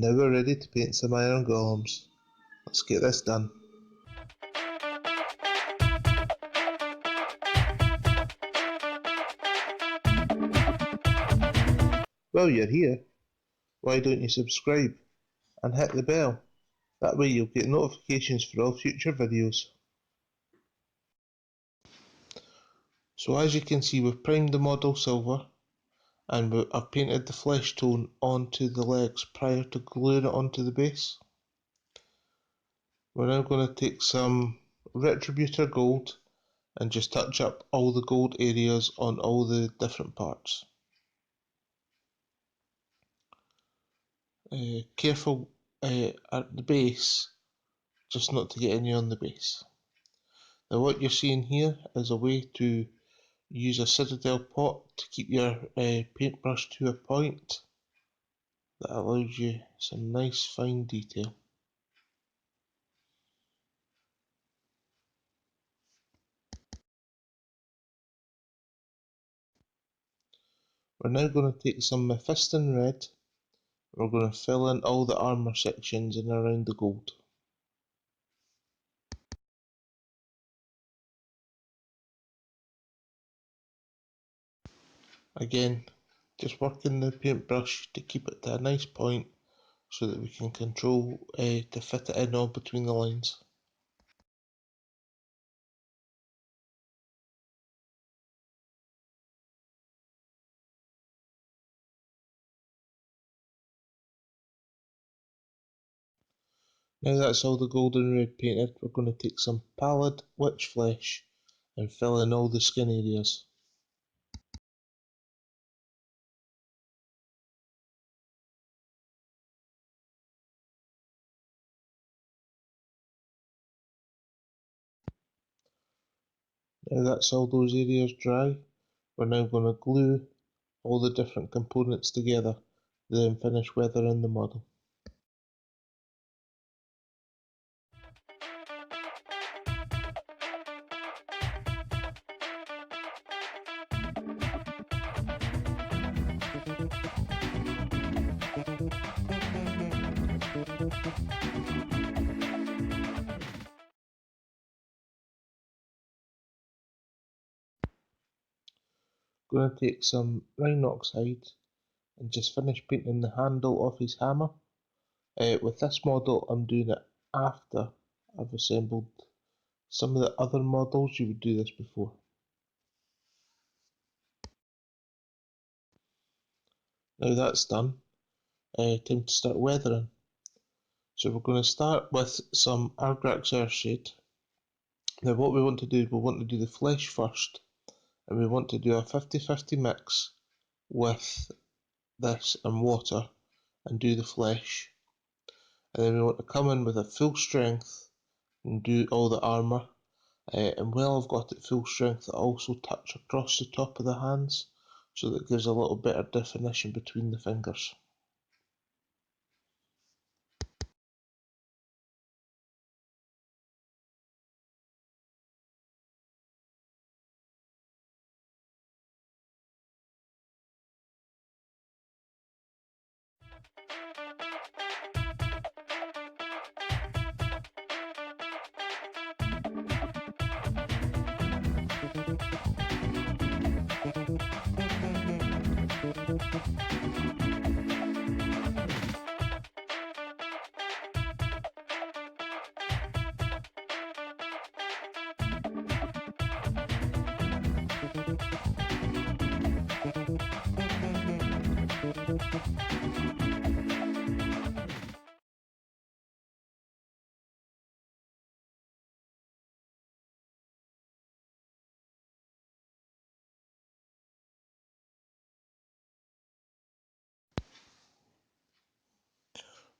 And now we're ready to paint some iron golems. Let's get this done. While you're here, why don't you subscribe and hit the bell? That way you'll get notifications for all future videos. So as you can see, we've primed the model silver and I've painted the flesh tone onto the legs prior to gluing it onto the base. We're now going to take some Retributor gold and just touch up all the gold areas on all the different parts. Careful at the base, just not to get any on the base. Now what you're seeing here is a way to use a Citadel pot to keep your paintbrush to a point that allows you some nice fine detail. We're now going to take some Mephiston red. We're going to fill in all the armour sections and around the gold. Again, just working the paintbrush to keep it to a nice point so that we can control to fit it in all between the lines. Now that's all the gold and red painted, we're going to take some pallid witch flesh and fill in all the skin areas. Now that's all those areas dry, we're now going to glue all the different components together, then finish weathering the model. Going to take some Rhinox hide and just finish painting the handle of his hammer. With this model I'm doing it after I've assembled some of the other models. You would do this before. Now that's done, time to start weathering. So we're going to start with some Argrax Earthshade. Now what we want to do, we want to do the flesh first, and we want to do a 50-50 mix with this and water and do the flesh. And then we want to come in with a full strength and do all the armour. And while I've got it full strength, I also touch across the top of the hands so that it gives a little better definition between the fingers.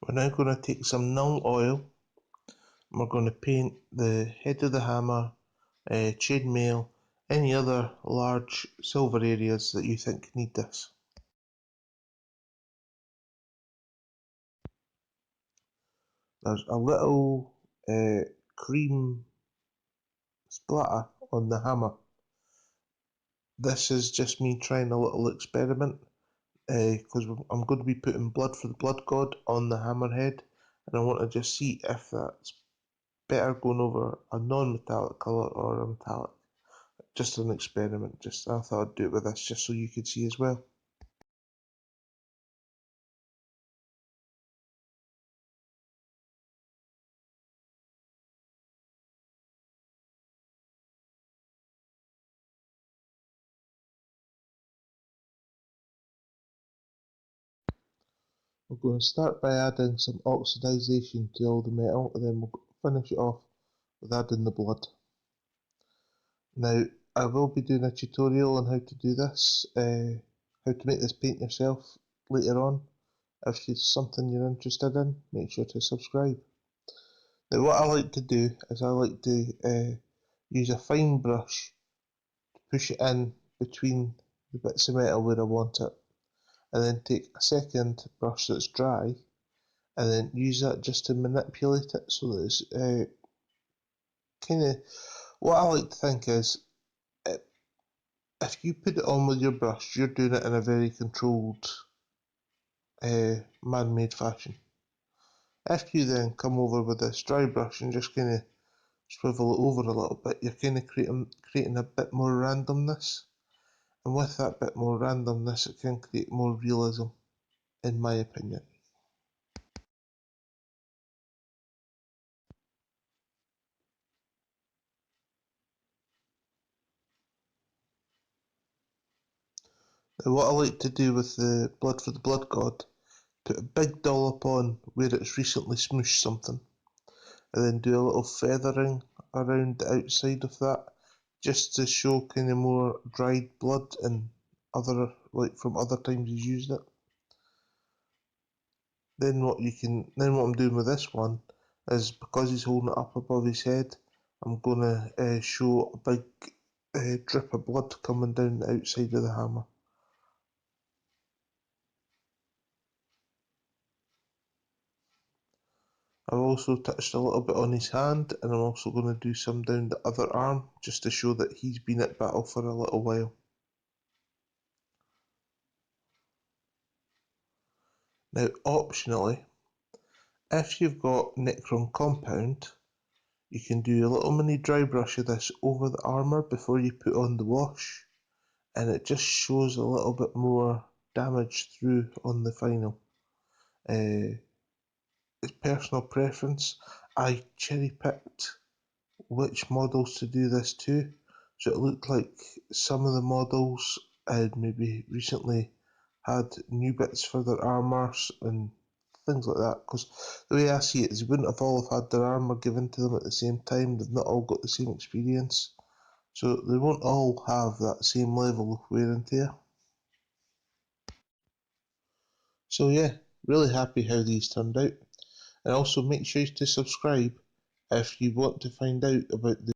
We're now going to take some null oil and we're going to paint the head of the hammer, chainmail, any other large silver areas that you think need this. There's a little cream splatter on the hammer. This is just me trying a little experiment. because I'm going to be putting blood for the blood god on the hammerhead, and I want to just see if that's better going over a non-metallic colour or a metallic. Just an experiment. I thought I'd do it with this just so you could see as well. We're going to start by adding some oxidization to all the metal, and then we'll finish it off with adding the blood. Now, I will be doing a tutorial on how to do this, how to make this paint yourself later on. If it's something you're interested in, make sure to subscribe. Now, what I like to do is I like to use a fine brush to push it in between the bits of metal where I want it, and then take a second brush that's dry and then use that just to manipulate it so that it's kind of, what I like to think is, if you put it on with your brush, you're doing it in a very controlled, man-made fashion. If you then come over with this dry brush and just kind of swivel it over a little bit, you're kind of creating a bit more randomness, and with that bit more randomness, it can create more realism, in my opinion. Now, what I like to do with the blood for the blood god, put a big dollop on where it's recently smooshed something, and then do a little feathering around the outside of that, just to show kind of more dried blood and other, like from other times he's used it. Then what I'm doing with this one is, because he's holding it up above his head, I'm gonna show a big drip of blood coming down the outside of the hammer. I've also touched a little bit on his hand, and I'm also going to do some down the other arm, just to show that he's been at battle for a little while. Now, optionally, if you've got Necron Compound, you can do a little mini dry brush of this over the armour before you put on the wash, and it just shows a little bit more damage through on the final. It's personal preference. I cherry picked which models to do this to, so it looked like some of the models had maybe recently had new bits for their armours and things like that, because the way I see it is they wouldn't have all have had their armour given to them at the same time. They've not all got the same experience, so they won't all have that same level of wear and tear. So yeah, really happy how these turned out, and also make sure to subscribe if you want to find out about the